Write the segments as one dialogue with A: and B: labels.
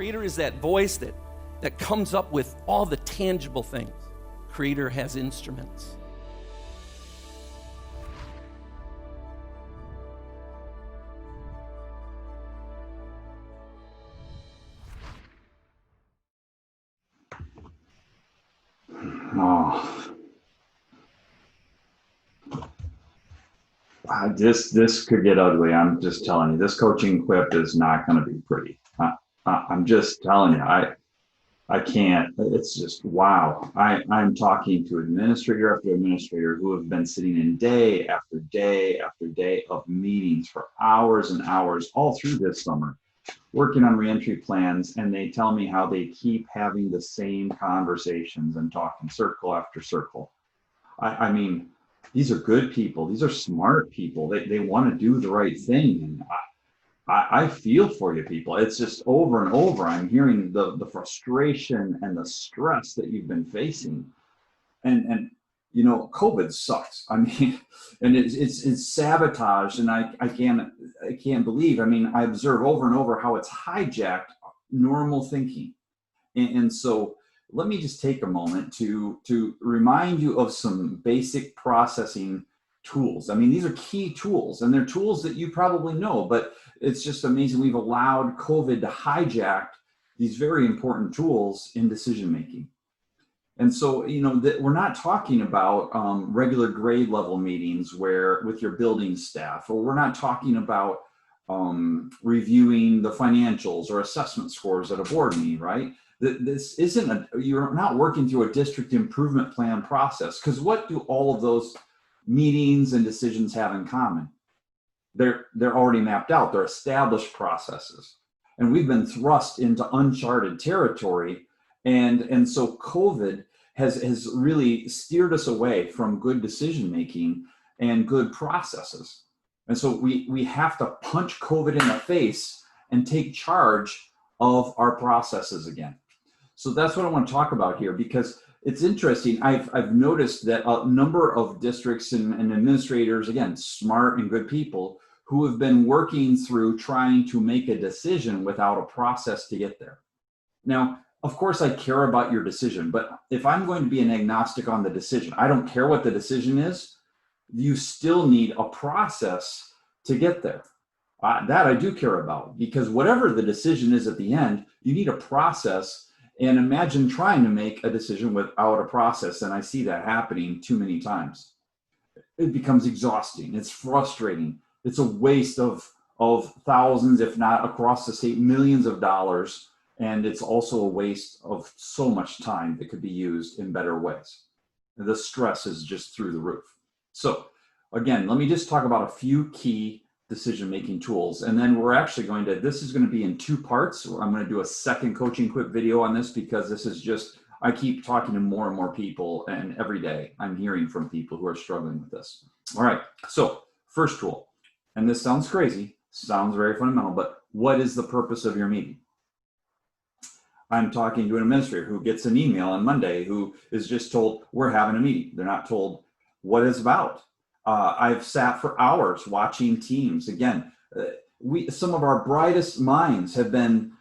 A: Creator is that voice that comes up with all the tangible things. Creator has instruments.
B: Oh, this could get ugly. I'm just telling you, this coaching quip is not going to be pretty. I'm just telling you, I can't. It's just wow. I'm talking to administrator after administrator who have been sitting in day after day after day of meetings for hours and hours all through this summer, working on reentry plans, and they tell me how they keep having the same conversations and talking circle after circle. I mean, these are good people. These are smart people. They want to do the right thing. And I feel for you people. It's just over and over. I'm hearing the frustration and the stress that you've been facing. And you know, COVID sucks. I mean, and it's sabotage. And I can't believe, I mean, I observe over and over how it's hijacked normal thinking. And so let me just take a moment to remind you of some basic processing tools. I mean, these are key tools, and they're tools that you probably know, but it's just amazing we've allowed COVID to hijack these very important tools in decision making. And so, you know, that we're not talking about regular grade level meetings where with your building staff, or we're not talking about reviewing the financials or assessment scores at a board meeting, right? This isn't you're not working through a district improvement plan process, because what do all of those meetings and decisions have in common? They're already mapped out. They're established processes, and we've been thrust into uncharted territory. And so COVID has really steered us away from good decision making and good processes. And so we have to punch COVID in the face and take charge of our processes again. So that's what I want to talk about here, because it's interesting. I've noticed that a number of districts and administrators, again, smart and good people, who have been working through trying to make a decision without a process to get there. Now, of course, I care about your decision, but if I'm going to be an agnostic on the decision, I don't care what the decision is, you still need a process to get there. That I do care about, because whatever the decision is at the end, you need a process. And imagine trying to make a decision without a process. And I see that happening too many times. It becomes exhausting. It's frustrating. It's a waste of thousands, if not across the state, millions of dollars. And it's also a waste of so much time that could be used in better ways. The stress is just through the roof. So again, let me just talk about a few key decision-making tools. And then we're actually this is going to be in two parts. I'm going to do a second coaching quip video on this, because this is just, I keep talking to more and more people, and every day I'm hearing from people who are struggling with this. All right, so first tool, and this sounds crazy, sounds very fundamental, but what is the purpose of your meeting? I'm talking to an administrator who gets an email on Monday who is just told we're having a meeting. They're not told what it's about. I've sat for hours watching teams. Again, some of our brightest minds have been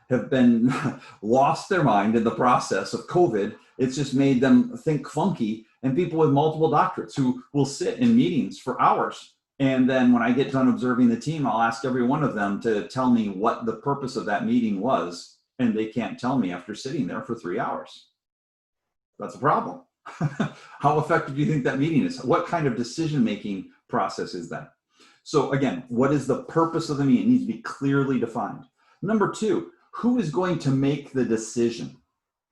B: lost their mind in the process of COVID. It's just made them think funky. And people with multiple doctorates who will sit in meetings for hours. And then when I get done observing the team, I'll ask every one of them to tell me what the purpose of that meeting was. And they can't tell me after sitting there for 3 hours. That's a problem. How effective do you think that meeting is? What kind of decision-making process is that? So again, what is the purpose of the meeting? It needs to be clearly defined. Number two, who is going to make the decision?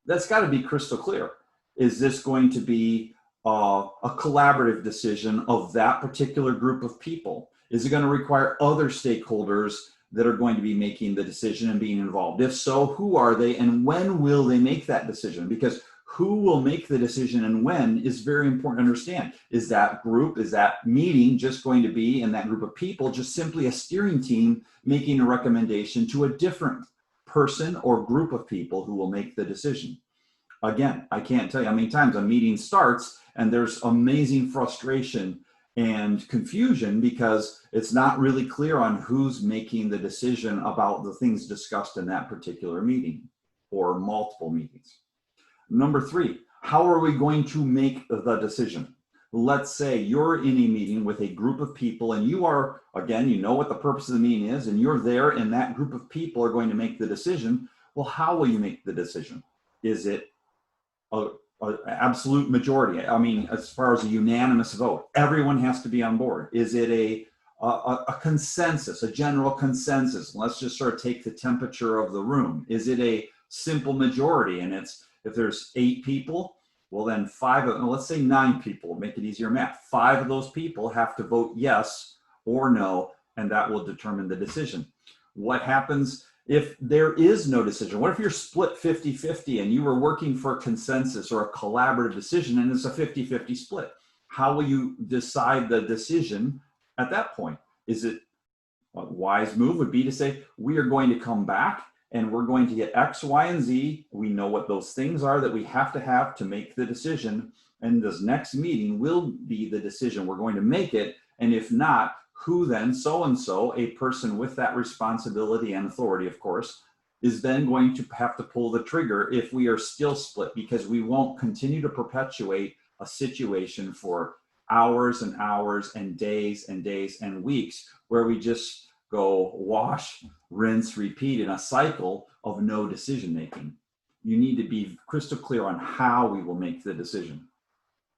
B: That's got to be crystal clear. Is this going to be a collaborative decision of that particular group of people? Is it going to require other stakeholders that are going to be making the decision and being involved? If so, who are they, and when will they make that decision? Because who will make the decision and when is very important to understand. Is that group, is that meeting just going to be, in that group of people, just simply a steering team making a recommendation to a different person or group of people who will make the decision? Again, I can't tell you how many times a meeting starts and there's amazing frustration and confusion because it's not really clear on who's making the decision about the things discussed in that particular meeting. or multiple meetings? Number three, how are we going to make the decision? Let's say you're in a meeting with a group of people and you are, again, you know what the purpose of the meeting is, and you're there and that group of people are going to make the decision. Well, how will you make the decision? Is it a absolute majority? I mean, as far as a unanimous vote, everyone has to be on board. Is it a consensus, a general consensus? Let's just sort of take the temperature of the room. Is it a simple majority? And it's, if there's 8 people, well then 5 of them, let's say 9 people, make it easier math. 5 of those people have to vote yes or no, and that will determine the decision. What happens if there is no decision? What if you're split 50-50 and you were working for a consensus or a collaborative decision and it's a 50-50 split? How will you decide the decision at that point? Is it a wise move would be to say, we are going to come back and we're going to get X, Y, and Z. We know what those things are that we have to make the decision. And this next meeting will be the decision. We're going to make it. And if not, who then, so-and-so, a person with that responsibility and authority, of course, is then going to have to pull the trigger if we are still split, because we won't continue to perpetuate a situation for hours and hours and days and weeks where we just go wash, rinse, repeat in a cycle of no decision making. You need to be crystal clear on how we will make the decision.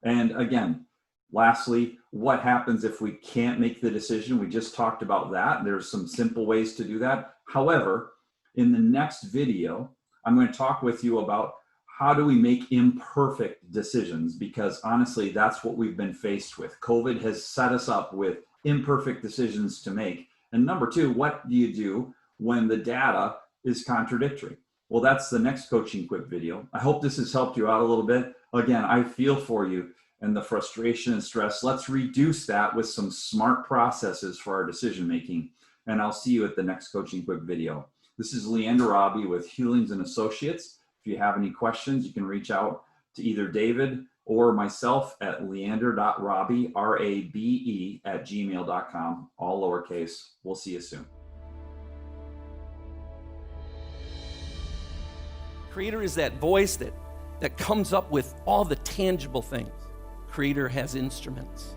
B: And again, lastly, what happens if we can't make the decision? We just talked about that. There's some simple ways to do that. However, in the next video, I'm going to talk with you about how do we make imperfect decisions, because honestly, that's what we've been faced with. COVID has set us up with imperfect decisions to make. And number 2, what do you do when the data is contradictory? Well, that's the next Coaching Quip video. I hope this has helped you out a little bit. Again, I feel for you and the frustration and stress. Let's reduce that with some smart processes for our decision making. And I'll see you at the next Coaching Quip video. This is Leander Robbie with Hewlings and Associates. If you have any questions, you can reach out to either David or myself at leander.robbie, R-A-B-E, @gmail.com, all lowercase. We'll see you soon.
A: Creator is that voice that comes up with all the tangible things. Creator has instruments.